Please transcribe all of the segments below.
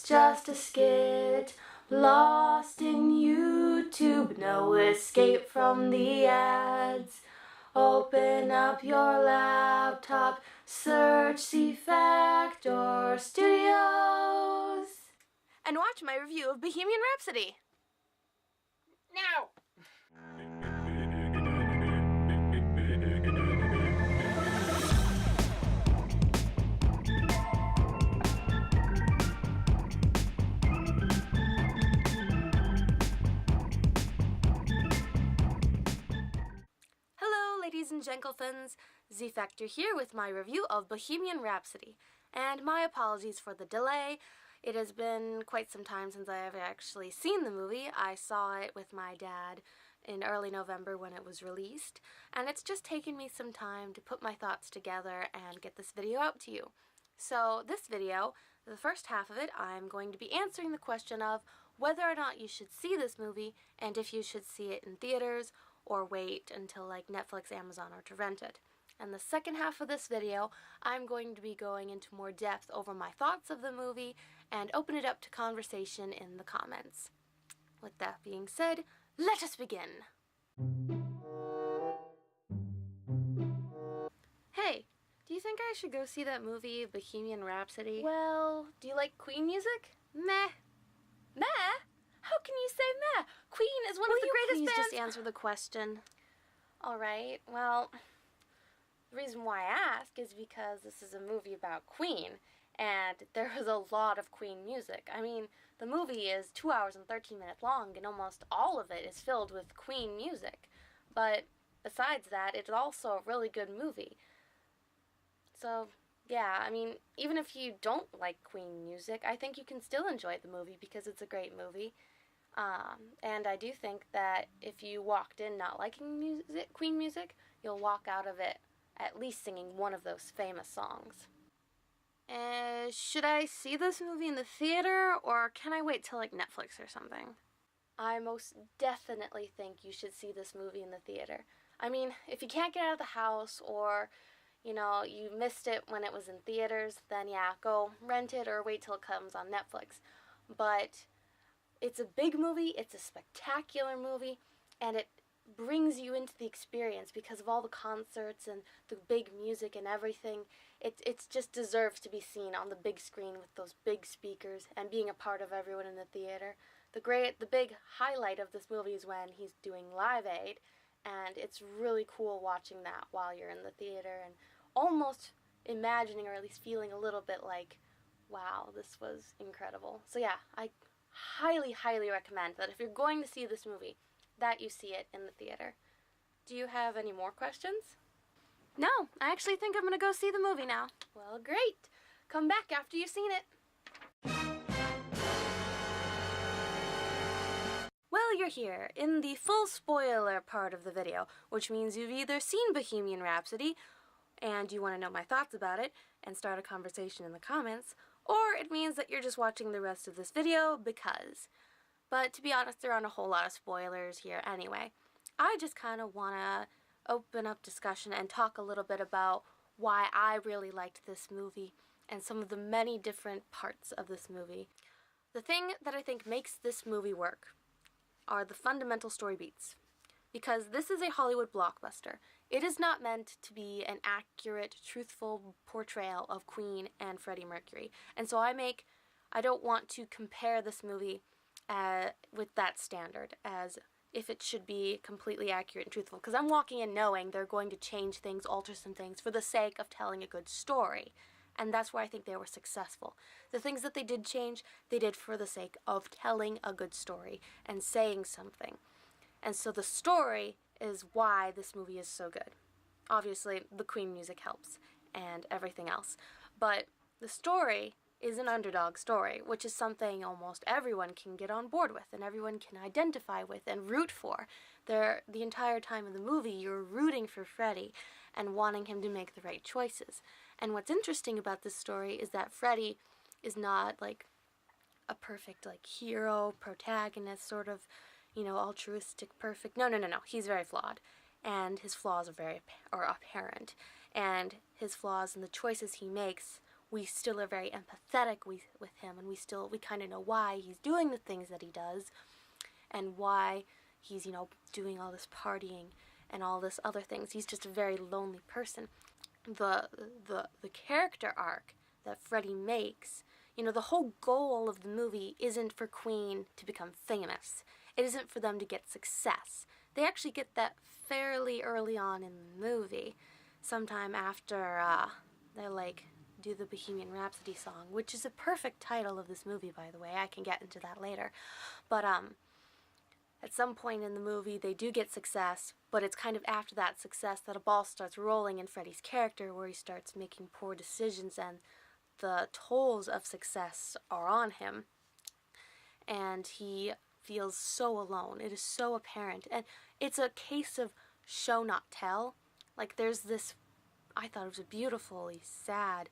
It's just a skit, lost in YouTube, no escape from the ads. Open up your laptop, search C-Factor Studios, and watch my review of Bohemian Rhapsody. Now! Hello, ladies and gentlefolks, Z-Factor here with my review of Bohemian Rhapsody. And my apologies for the delay. It has been quite some time since I have actually seen the movie. I saw it with my dad in early November when it was released, and it's just taken me some time to put my thoughts together and get this video out to you. So this video, the first half of it, I'm going to be answering the question of whether or not you should see this movie and if you should see it in theaters or wait until like Netflix, Amazon, or to rent it. And the second half of this video, I'm going to be going into more depth over my thoughts of the movie and open it up to conversation in the comments. With that being said, let us begin! Hey, do you think I should go see that movie, Bohemian Rhapsody? Well, do you like Queen music? Meh. Meh? How can you say meh? Queen is one of the greatest bands. Will you please just answer the question? Alright, well, the reason why I ask is because this is a movie about Queen, and there is a lot of Queen music. I mean, the movie is 2 hours and 13 minutes long, and almost all of it is filled with Queen music. But besides that, it's also a really good movie. So, yeah, I mean, even if you don't like Queen music, I think you can still enjoy the movie because it's a great movie. And I do think that if you walked in not liking music, Queen music, you'll walk out of it at least singing one of those famous songs. Should I see this movie in the theater, or can I wait till like Netflix or something? I most definitely think you should see this movie in the theater. I mean, if you can't get out of the house, or you know, you missed it when it was in theaters, then yeah, go rent it or wait till it comes on Netflix. But it's a big movie, it's a spectacular movie, and it brings you into the experience because of all the concerts and the big music and everything. It just deserves to be seen on the big screen with those big speakers and being a part of everyone in the theater. The big highlight of this movie is when he's doing Live Aid, and it's really cool watching that while you're in the theater and almost imagining, or at least feeling a little bit like, wow, this was incredible. So yeah, I highly recommend that if you're going to see this movie, that you see it in the theater. Do you have any more questions? No, I actually think I'm gonna go see the movie now. Well, great. Come back after you've seen it. Well, you're here in the full spoiler part of the video, which means you've either seen Bohemian Rhapsody and you want to know my thoughts about it and start a conversation in the comments, or it means that you're just watching the rest of this video because. But to be honest, there aren't a whole lot of spoilers here anyway. I just kind of want to open up discussion and talk a little bit about why I really liked this movie and some of the many different parts of this movie. The thing that I think makes this movie work are the fundamental story beats. Because this is a Hollywood blockbuster. It is not meant to be an accurate, truthful portrayal of Queen and Freddie Mercury. And so I don't want to compare this movie with that standard as if it should be completely accurate and truthful. Because I'm walking in knowing they're going to change things, alter some things for the sake of telling a good story. And that's where I think they were successful. The things that they did change, they did for the sake of telling a good story and saying something. And so the story is why this movie is so good. Obviously, the Queen music helps and everything else. But the story is an underdog story, which is something almost everyone can get on board with and everyone can identify with and root for. The entire time of the movie, you're rooting for Freddie and wanting him to make the right choices. And what's interesting about this story is that Freddie is not like a perfect like hero, protagonist, sort of, you know, altruistic, perfect. No. He's very flawed, and his flaws are apparent. And his flaws and the choices he makes we still are very empathetic with him, and we kind of know why he's doing the things that he does, and why he's, doing all this partying and all this other things. He's just a very lonely person. The character arc that Freddie makes, the whole goal of the movie isn't for Queen to become famous. It isn't for them to get success. They actually get that fairly early on in the movie, sometime after they do the Bohemian Rhapsody song, which is a perfect title of this movie, by the way. I can get into that later. But at some point in the movie, they do get success, but it's kind of after that success that a ball starts rolling in Freddie's character, where he starts making poor decisions, and the tolls of success are on him, and he feels so alone. It is so apparent, and it's a case of show not tell. Like, there's this, I thought it was a beautifully sad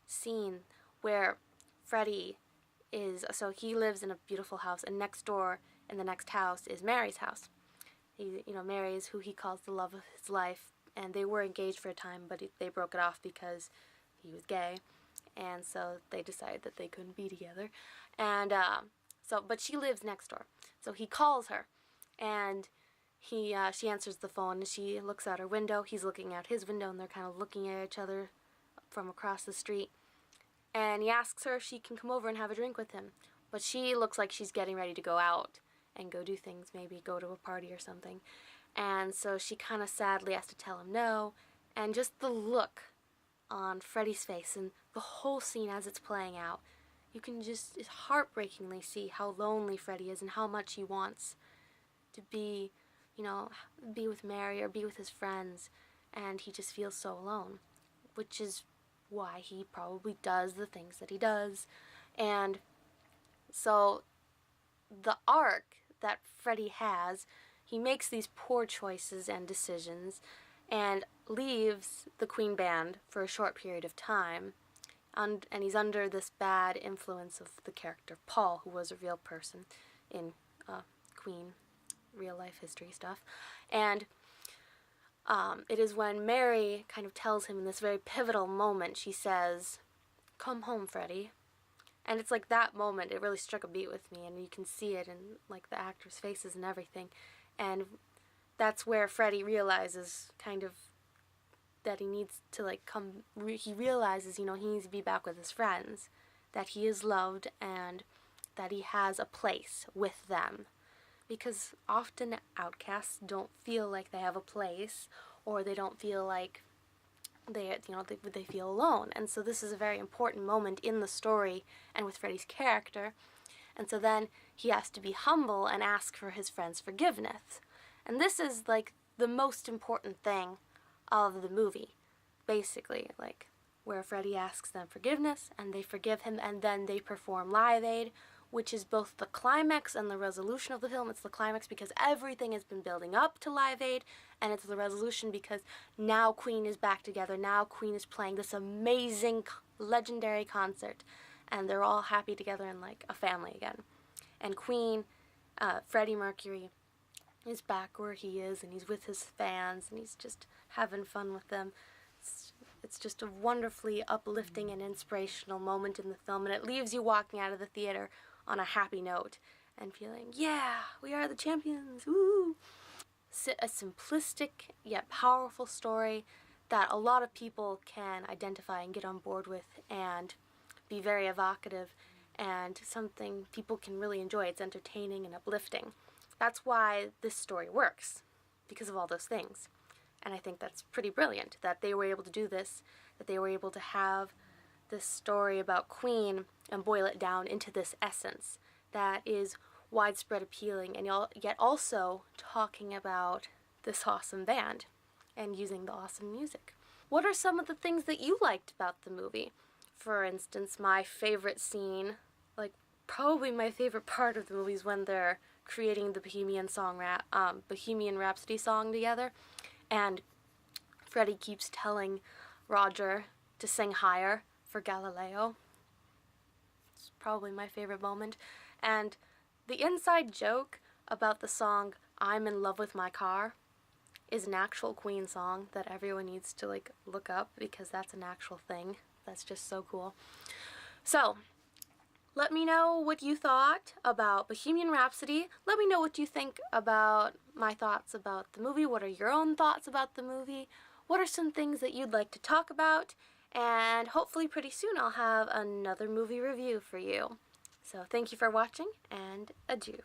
scene where Freddie so he lives in a beautiful house, and next door in the next house is Mary's house. Mary is who he calls the love of his life, and they were engaged for a time, but they broke it off because he was gay, and so they decided that they couldn't be together. And but she lives next door, so he calls her, and she answers the phone, and she looks out her window. He's looking out his window, and they're kind of looking at each other from across the street. And he asks her if she can come over and have a drink with him, but she looks like she's getting ready to go out and go do things, maybe go to a party or something. And so she kind of sadly has to tell him no, and just the look on Freddie's face and the whole scene as it's playing out, you can just heartbreakingly see how lonely Freddie is and how much he wants to be, be with Mary or be with his friends, and he just feels so alone, which is why he probably does the things that he does. And so the arc that Freddie has, he makes these poor choices and decisions and leaves the Queen band for a short period of time, and he's under this bad influence of the character Paul, who was a real person in Queen real life history stuff. And it is when Mary kind of tells him in this very pivotal moment, she says, "Come home, Freddie." And it's like that moment, it really struck a beat with me, and you can see it in the actors' faces and everything. And that's where Freddie realizes kind of that he needs to he realizes, he needs to be back with his friends, that he is loved, and that he has a place with them. Because often outcasts don't feel like they have a place, or they don't feel like they feel alone. And so this is a very important moment in the story and with Freddie's character. And so then he has to be humble and ask for his friend's forgiveness. And this is the most important thing of the movie, basically, where Freddie asks them forgiveness and they forgive him, and then they perform Live Aid, which is both the climax and the resolution of the film. It's the climax because everything has been building up to Live Aid, and it's the resolution because now Queen is back together. Now Queen is playing this amazing, legendary concert, and they're all happy together and like a family again. And Queen, Freddie Mercury, is back where he is, and he's with his fans, and he's just having fun with them. It's just a wonderfully uplifting and inspirational moment in the film, and it leaves you walking out of the theater on a happy note and feeling, yeah, we are the champions, woo! A simplistic yet powerful story that a lot of people can identify and get on board with and be very evocative, and something people can really enjoy. It's entertaining and uplifting. That's why this story works, because of all those things. And I think that's pretty brilliant that they were able to do this, that they were able to have this story about Queen and boil it down into this essence that is widespread appealing, and yet also talking about this awesome band and using the awesome music. What are some of the things that you liked about the movie? For instance, my favorite scene, probably my favorite part of the movie, is when they're creating the Bohemian Rhapsody song together, and Freddie keeps telling Roger to sing higher for Galileo. It's probably my favorite moment. And the inside joke about the song "I'm in Love with My Car" is an actual Queen song that everyone needs to look up, because that's an actual thing That's just so cool. So, let me know what you thought about Bohemian Rhapsody. Let me know what you think about my thoughts about the movie. What are your own thoughts about the movie? What are some things that you'd like to talk about? And hopefully pretty soon I'll have another movie review for you. So thank you for watching, and adieu.